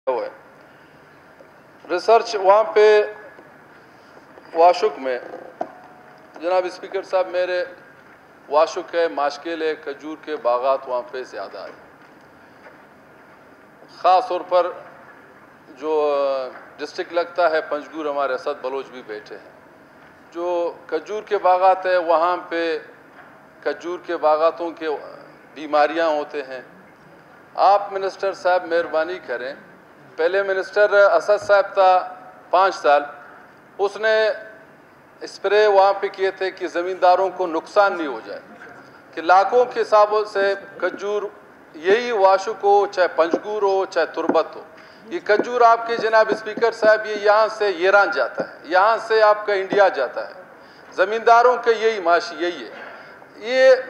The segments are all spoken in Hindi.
हुआ है। रिसर्च वहाँ पे वाशुक में जनाब स्पीकर साहब मेरे वाशुक है, माशकिल है, खजूर के बागात वहाँ पे ज़्यादा है। ख़ास तौर पर जो डिस्ट्रिक्ट लगता है पंजगुर, हमारे असद बलोच भी बैठे हैं। जो खजूर के बागात है वहाँ पे खजूर के बागातों के बीमारियाँ होते हैं। आप मिनिस्टर साहब मेहरबानी करें, पहले मिनिस्टर असद साहब था 5 साल, उसने स्प्रे वहाँ पे किए थे कि ज़मींदारों को नुकसान नहीं हो जाए, कि लाखों के हिसाबों से खजूर, यही वाशुक हो, चाहे पंजगुर हो, चाहे तुरबत हो, ये खजूर आपके जनाब स्पीकर साहब ये यहाँ से ईरान जाता है, यहाँ से आपका इंडिया जाता है। ज़मींदारों का यही माशी यही है। ये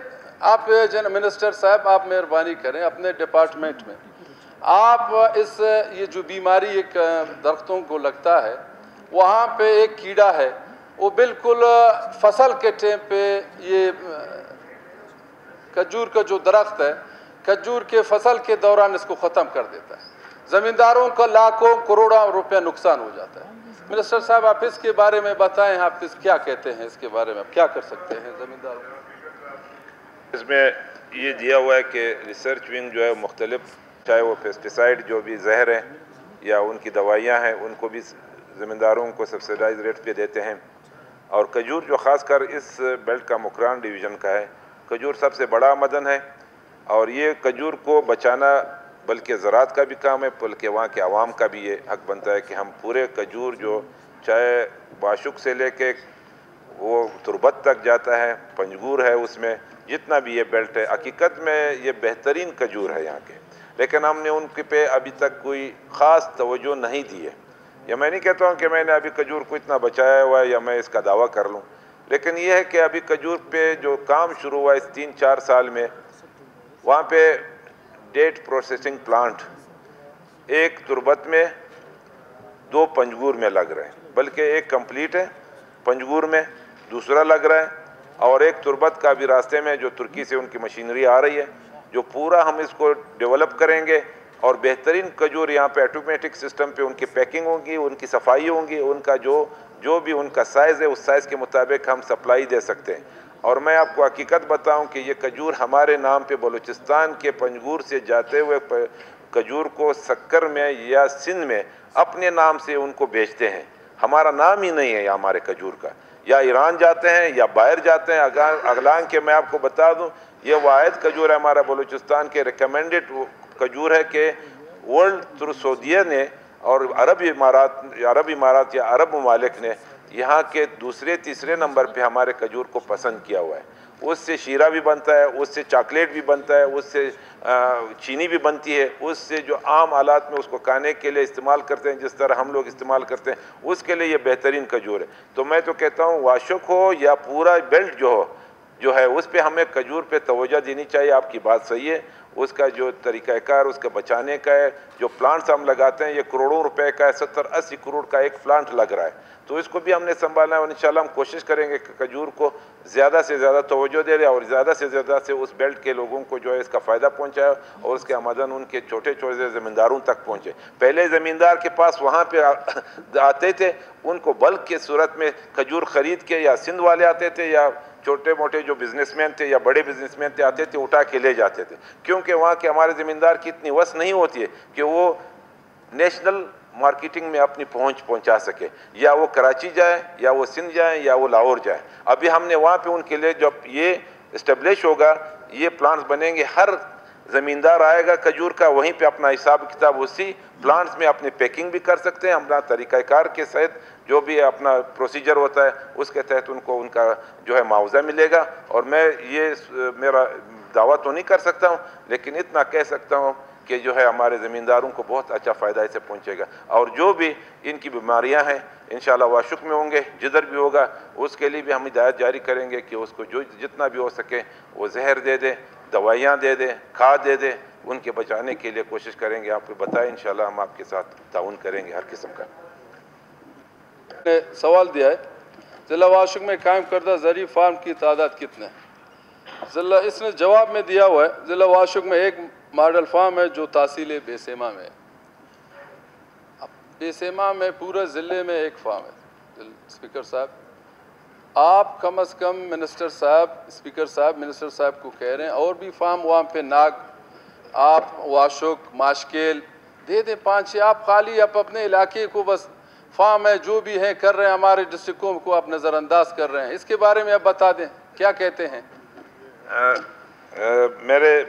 आप मिनिस्टर साहब आप मेहरबानी करें अपने डिपार्टमेंट में आप इस ये जो बीमारी एक दरख्तों को लगता है, वहाँ पे एक कीड़ा है, वो बिल्कुल फसल के टाइम पे ये खजूर का जो दरख्त है, खजूर के फसल के दौरान इसको ख़त्म कर देता है। ज़मींदारों का लाखों करोड़ों रुपया नुकसान हो जाता है। मिनिस्टर साहब आप इसके बारे में बताएं, आप इस क्या कहते हैं, इसके बारे में आप क्या कर सकते हैं ज़मींदारों को? इसमें ये दिया हुआ है कि रिसर्च विंग जो है मुख्तलिफ, चाहे वो पेस्टिसाइड जो भी जहर हैं या उनकी दवाइयाँ हैं, उनको भी ज़मींदारों को सब्सिडाइज रेट पे देते हैं। और खजूर जो ख़ासकर इस बेल्ट का मुकरान डिवीज़न का है, खजूर सबसे बड़ा आमदन है और ये खजूर को बचाना बल्कि ज़राअत का भी काम है, बल्कि वहाँ के आवाम का भी ये हक बनता है कि हम पूरे खजूर जो चाहे वाशुक से लेके वो तुरबत तक जाता है, पंजगुर है, उसमें जितना भी ये बेल्ट है, हकीकत में ये बेहतरीन खजूर है यहाँ के, लेकिन हमने उनके पे अभी तक कोई ख़ास तवज्जो नहीं दी है। या मैं नहीं कहता हूँ कि मैंने अभी खजूर को इतना बचाया हुआ है या मैं इसका दावा कर लूँ, लेकिन यह है कि अभी खजूर पे जो काम शुरू हुआ इस 3-4 साल में, वहाँ पे डेट प्रोसेसिंग प्लांट एक तुरबत में, 2 पंजगुर में लग रहे हैं, बल्कि एक कंप्लीट है पंजगुर में, दूसरा लग रहा है, और एक तुरबत का भी रास्ते में जो तुर्की से उनकी मशीनरी आ रही है, जो पूरा हम इसको डेवलप करेंगे और बेहतरीन खजूर यहाँ पे ऑटोमेटिक सिस्टम पे उनकी पैकिंग होगी, उनकी सफाई होगी, उनका जो भी उनका साइज़ है उस साइज़ के मुताबिक हम सप्लाई दे सकते हैं। और मैं आपको हकीकत बताऊं कि ये खजूर हमारे नाम पे बलूचिस्तान के पंजगुर से जाते हुए खजूर को सक्कर में या सिंध में अपने नाम से उनको बेचते हैं। हमारा नाम ही नहीं है हमारे खजूर का, या ईरान जाते हैं या बाहर जाते हैं। अगलान के मैं आपको बता दूं, ये वाहिद खजूर है हमारा बलूचिस्तान के रिकमेंडेड खजूर है कि वर्ल्ड थ्रू सऊदीया ने और अरब इमारात या अरब ममालिक ने यहाँ के दूसरे तीसरे नंबर पे हमारे खजूर को पसंद किया हुआ है। उससे शीरा भी बनता है, उससे चॉकलेट भी बनता है, उससे चीनी भी बनती है, उससे जो आम हालात में उसको खाने के लिए इस्तेमाल करते हैं, जिस तरह हम लोग इस्तेमाल करते हैं, उसके लिए ये बेहतरीन खजूर है। तो मैं तो कहता हूँ वाशुक हो या पूरा बेल्ट जो है उस पर हमें खजूर पे तवज्जो देनी चाहिए। आपकी बात सही है, उसका जो तरीक़ाकार उसका बचाने का है, जो प्लांट्स हम लगाते हैं ये करोड़ों रुपए का है, 70-80 करोड़ का एक प्लांट लग रहा है, तो इसको भी हमने संभालना है। और इंशाल्लाह हम कोशिश करेंगे कि खजूर को ज़्यादा से ज़्यादा तवज्जो दे रहे और ज़्यादा से ज़्यादा से उस बेल्ट के लोगों को जो है इसका फ़ायदा पहुँचाए और उसके आमदन उनके छोटे छोटे ज़मींदारों तक पहुँचे। पहले ज़मींदार के पास वहाँ पर आते थे, उनको बल्क के सूरत में खजूर ख़रीद के, या सिंध वाले आते थे या छोटे मोटे जो बिजनेसमैन थे या बड़े बिजनेसमैन थे आते थे, उठा के ले जाते थे, क्योंकि वहाँ के हमारे ज़मींदार की इतनी वस नहीं होती है कि वो नेशनल मार्केटिंग में अपनी पहुंचा सके, या वो कराची जाए या वो सिंध जाए या वो लाहौर जाए। अभी हमने वहाँ पे उनके लिए जब ये इस्टेब्लिश होगा, ये प्लांट्स बनेंगे, हर ज़मींदार आएगा खजूर का, वहीं पे अपना हिसाब किताब उसी प्लांट्स में अपनी पैकिंग भी कर सकते हैं। अपना तरीक़ाकार के तहत जो भी अपना प्रोसीजर होता है उसके तहत उनको उनका जो है मुआवजा मिलेगा। और मैं ये मेरा दावा तो नहीं कर सकता हूँ, लेकिन इतना कह सकता हूँ कि जो है हमारे ज़मींदारों को बहुत अच्छा फ़ायदा इससे पहुँचेगा। और जो भी इनकी बीमारियाँ हैं इंशाल्लाह वाशुक में होंगे, जिधर भी होगा उसके लिए भी हम हिदायत जारी करेंगे कि उसको जो जितना भी हो सके वो जहर दे दें, दवाइयाँ दे दें, खाद दे दें, उनके बचाने के लिए कोशिश करेंगे। आपको बताएं इंशाल्लाह हम आपके साथ ताउन करेंगे हर किस्म का। ने सवाल दिया है, ज़िला वाशुक में कायम करदा ज़री फार्म की तादाद कितने है? ज़िला इसने जवाब में दिया हुआ है, ज़िला वाशुक में एक मॉडल फार्म है जो तहसील बेसेमा में है। बेसेमा में पूरे ज़िले में एक फार्म है। स्पीकर साहब, आप कम से कम मिनिस्टर साहब, स्पीकर साहब, मिनिस्टर साहब को कह रहे हैं और भी फार्म वहाँ पे नाग, आप वाशुक, माशकेल दे दें 5-6। आप खाली आप अपने इलाके को बस फार्म है जो भी है कर रहे हैं, हमारे डिस्ट्रिक्टों को आप नज़रअंदाज कर रहे हैं। इसके बारे में आप बता दें क्या कहते हैं। मेरे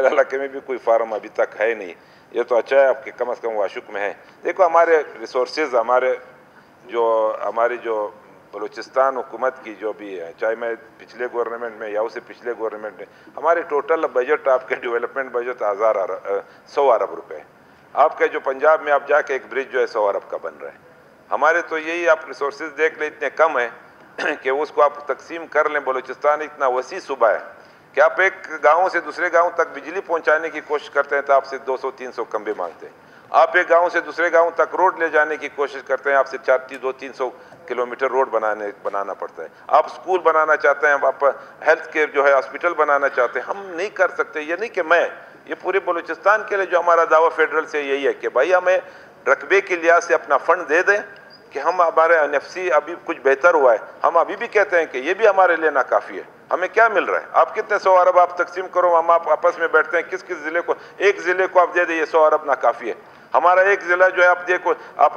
इलाके में भी कोई फार्म अभी तक है नहीं। ये तो अच्छा है आपके कम से कम वाशुक में है। देखो हमारे रिसोर्सेज, हमारी जो बलूचिस्तान हुकूमत की जो भी है, चाहे मैं पिछले गवर्नमेंट में या उससे पिछले गवर्नमेंट में, हमारे टोटल बजट आपके डेवलपमेंट बजट 100 अरब रुपए। आपके जो पंजाब में आप जाके एक ब्रिज जो है 100 अरब का बन रहा है। हमारे तो यही आप रिसोर्सेज देख लें इतने कम है कि उसको आप तकसीम कर लें। बलूचिस्तान इतना वसी सूबा है कि आप एक गाँव से दूसरे गाँव तक बिजली पहुँचाने की कोशिश करते हैं तो आपसे 200-300 खंबे मांगते हैं। आप एक गांव से दूसरे गांव तक रोड ले जाने की कोशिश करते हैं, आपसे 200-300 किलोमीटर रोड बनाना पड़ता है। आप स्कूल बनाना चाहते हैं, आप हेल्थ केयर जो है हॉस्पिटल बनाना चाहते हैं, हम नहीं कर सकते। ये नहीं कि मैं, ये पूरे बलूचिस्तान के लिए जो हमारा दावा फेडरल से यही है कि भाई हमें रकबे के लिहाज से अपना फंड दे दें कि हम हमारे एनएफसी अभी कुछ बेहतर हुआ है। हम अभी भी कहते हैं कि ये भी हमारे लिए नाकाफ़ी है। हमें क्या मिल रहा है, आप कितने 100 अरब आप तकसीम करो, हम आप आपस में बैठते हैं किस किस ज़िले को, एक ज़िले को आप दे दें, ये 100 अरब नाकाफ़ी है। हमारा एक ज़िला जो है आप देखो, आप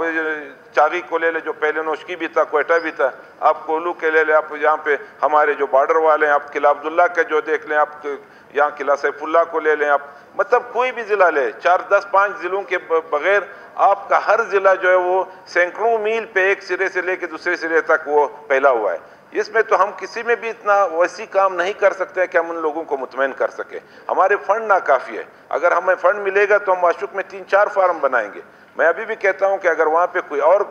चागी को ले ले जो पहले नौशकी भी था, क्वेटा भी था, आप कोलू के ले ले, आप यहाँ पे हमारे जो बॉर्डर वाले हैं, आप किला अब्दुल्ला के जो देख लें, आप यहाँ किला सैफुल्ला को ले लें, आप मतलब कोई भी ज़िला ले, 4-10-5 ज़िलों के बगैर आपका हर ज़िला जो है वो सैकड़ों मील पे एक सिरे से लेकर दूसरे सिरे तक वो फैला हुआ है। इसमें तो हम किसी में भी इतना वैसी काम नहीं कर सकते कि हम उन लोगों को मुतमईन कर सके। हमारे फंड नाकाफ़ी है। अगर हमें फंड मिलेगा तो हम वाशुक में 3-4 फार्म बनाएंगे। मैं अभी भी कहता हूं कि अगर वहाँ पे कोई और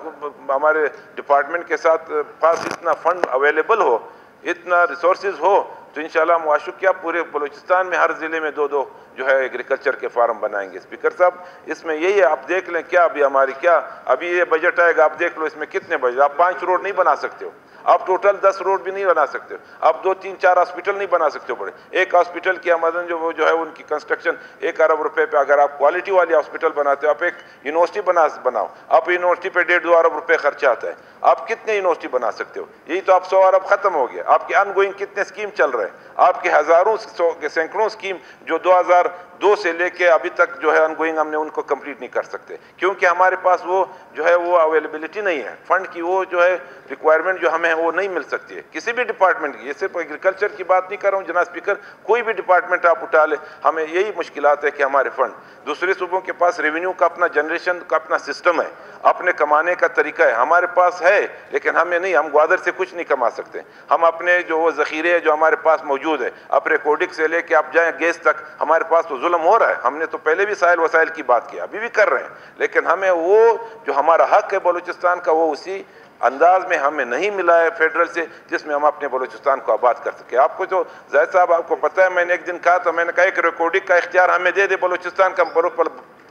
हमारे डिपार्टमेंट के साथ पास इतना फंड अवेलेबल हो, इतना रिसोर्सेज हो, तो इंशाल्लाह हम वाशुक क्या पूरे बलूचिस्तान में हर ज़िले में 2-2 जो है एग्रीकल्चर के फार्म बनाएंगे। स्पीकर साहब, इसमें यही है, आप देख लें क्या अभी हमारी क्या अभी ये बजट आएगा, आप देख लो इसमें कितने बजट, आप 5 रोड नहीं बना सकते हो, आप टोटल 10 रोड भी नहीं बना सकते हो, आप 2-3-4 हॉस्पिटल नहीं बना सकते हो। बड़े एक हॉस्पिटल की आमदन जो है उनकी कंस्ट्रक्शन 1 अरब रुपए पे, अगर आप क्वालिटी वाली हॉस्पिटल बनाते हो, आप एक यूनिवर्सिटी बनाओ, आप यूनिवर्सिटी पे 1.5-2 अरब रुपए खर्चा आता है, आप कितने यूनिवर्सिटी बना सकते हो। यही तो आप 100 अरब खत्म हो गया। आपके अनगोइंग कितने स्कीम चल रहे हैं, आपके हज़ारों सैकड़ों स्कीम जो 2002 से लेके अभी तक जो है अनगोइंग, हमने उनको कंप्लीट नहीं कर सकते क्योंकि हमारे पास वो जो है वो अवेलेबिलिटी नहीं है फंड की, वो जो है रिक्वायरमेंट जो हमें वो नहीं मिल सकती है किसी भी डिपार्टमेंट की। ये सिर्फ एग्रीकल्चर की बात नहीं कर रहा हूँ जनाब स्पीकर, कोई भी डिपार्टमेंट आप उठा ले, हमें यही मुश्किलात है कि हमारे फंड, दूसरे सूबों के पास रेवेन्यू का अपना जनरेशन का अपना सिस्टम है, अपने कमाने का तरीका है, हमारे पास है लेकिन हमें नहीं, हम ग्वादर से कुछ नहीं कमा सकते। हम अपने जो वो ज़ख़ीरे जो हमारे पास मौजूद है, अपने कोडिक से लेके आप जाएं गैस तक, हमारे पास तो जुल्म हो रहा है। हमने तो पहले भी साहिल वसाइल की बात की, अभी भी कर रहे हैं, लेकिन हमें वो जो हमारा हक है बलूचिस्तान का, वो उसी अंदाज में हमें नहीं मिला है फेडरल से जिसमें हम अपने बलूचिस्तान को आबाद कर सके। आपको जो ज़ैद साहब आपको पता है, मैंने एक दिन कहा था, मैंने कहा कि रिकॉर्डिंग का इख्तियार हमें दे दे, बलूचिस्तान का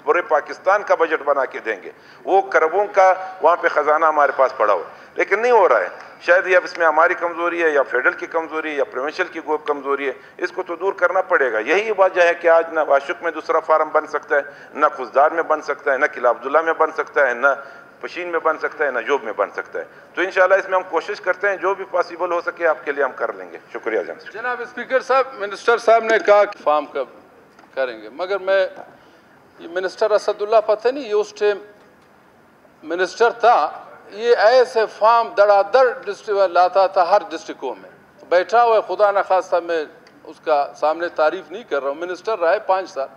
पूरे पाकिस्तान का बजट बना के देंगे, वो खरबों का वहाँ पे ख़जाना हमारे पास पड़ा हो, लेकिन नहीं हो रहा है। शायद ये अब इसमें हमारी कमज़ोरी है या फेडरल की कमज़ोरी है या प्रोविंशियल की कमज़ोरी है, इसको तो दूर करना पड़ेगा। यही वजह है कि आज ना वाशुक में दूसरा फार्म बन सकता है, ना खुशदार में बन सकता है, ना किला अब्दुल्ला में बन सकता है, ना पशीन में बन सकता है, ना जोब में बन सकता है। तो इंशाल्लाह इसमें हम कोशिश करते हैं जो भी पॉसिबल हो सके आपके लिए हम कर लेंगे। शुक्रिया जनाब स्पीकर साहब। मिनिस्टर साहब ने कहा कि फार्म कब करेंगे, मगर मैं ये मिनिस्टर असदुल्ला पता नहीं, ये उस टाइम मिनिस्टर था, ये ऐसे फार्म दड़ादड़ डिस्ट्रिक्ट लाता था हर डिस्ट्रिक्टों में बैठा हुआ है। खुदा न खास्ता मैं उसका सामने तारीफ नहीं कर रहा हूँ, मिनिस्टर रहा है 5 साल,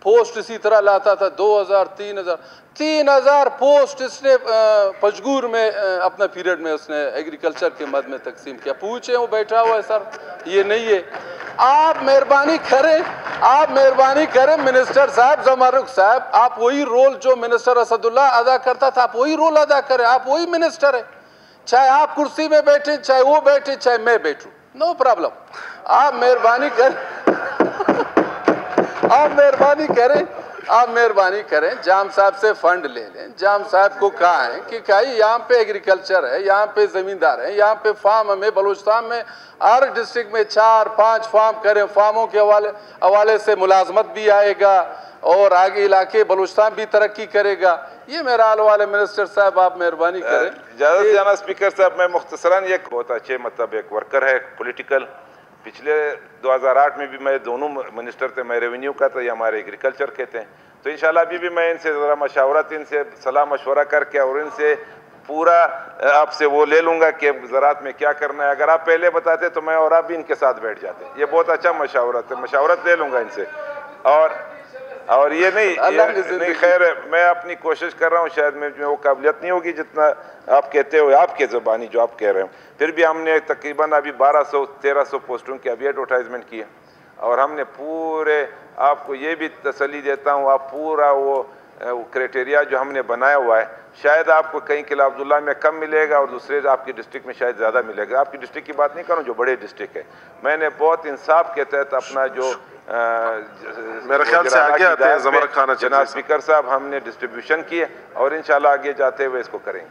पोस्ट इसी तरह लाता था 2000-3000 पोस्ट इसने पचगूर में अपने पीरियड में उसने एग्रीकल्चर के मद में तकसीम किया। पूछे वो बैठा हुआ है सर, ये नहीं है। आप मेहरबानी करें मिनिस्टर साहब, जमारुख साहब, आप वही रोल जो मिनिस्टर असदुल्ला अदा करता था, आप वही रोल अदा करें। आप वही मिनिस्टर है, चाहे आप कुर्सी में बैठे, चाहे वो बैठे, चाहे मैं बैठूं, नो प्रॉब्लम। आप मेहरबानी करें आप मेहरबानी करें, जाम साहब से फंड ले लें। जाम साहब को कहा है कि भाई यहाँ पे एग्रीकल्चर है, यहाँ पे ज़मींदार है, यहाँ पे फार्म हमें बलूचिस्तान में हर डिस्ट्रिक्ट में 4-5 फार्म करें। फार्मों के हवाले से मुलाजमत भी आएगा और आगे इलाके बलूचिस्तान भी तरक्की करेगा। ये मेरा हाल वाले मिनिस्टर साहब आप मेहरबानी करें। ज़्यादा से ज़्यादा स्पीकर साहब, मैं मुख्तसरन ये बहुत अच्छे मतलब एक वर्कर है पॉलिटिकल। पिछले 2008 में भी मैं दोनों मिनिस्टर थे, मैं रेवेन्यू का था, ये हमारे एग्रीकल्चर के थे। तो इंशाल्लाह अभी भी मैं इनसे ज़रा मशावरत, इनसे सलाह मशवरा करके और इनसे पूरा आपसे वो ले लूँगा कि ज़रात में क्या करना है। अगर आप पहले बताते तो मैं और आप भी इनके साथ बैठ जाते। ये बहुत अच्छा मशावरत है, मशावरत ले लूँगा इनसे। और ये नहीं खैर, मैं अपनी कोशिश कर रहा हूँ, शायद मैं वो काबिलियत नहीं होगी जितना आप कहते हो, आपके ज़बानी जो आप कह रहे हो। फिर भी हमने तकरीबन अभी 1200-1300 पोस्टों की अभी एडवर्टाइजमेंट की है और हमने पूरे, आपको ये भी तसल्ली देता हूँ, आप पूरा वो क्राइटेरिया जो हमने बनाया हुआ है, शायद आपको कहीं किला अब्दुल्ला में कम मिलेगा और दूसरे आपकी डिस्ट्रिक्ट में शायद ज़्यादा मिलेगा। आपकी डिस्ट्रिक्ट की बात नहीं करूँ, जो बड़े डिस्ट्रिक्ट है, मैंने बहुत इंसाफ के तहत अपना जो मेरे ख्याल से आगे आते हैं जमार खान जनाब स्पीकर साहब, हमने डिस्ट्रीब्यूशन किए और इंशाल्लाह आगे जाते हुए इसको करेंगे।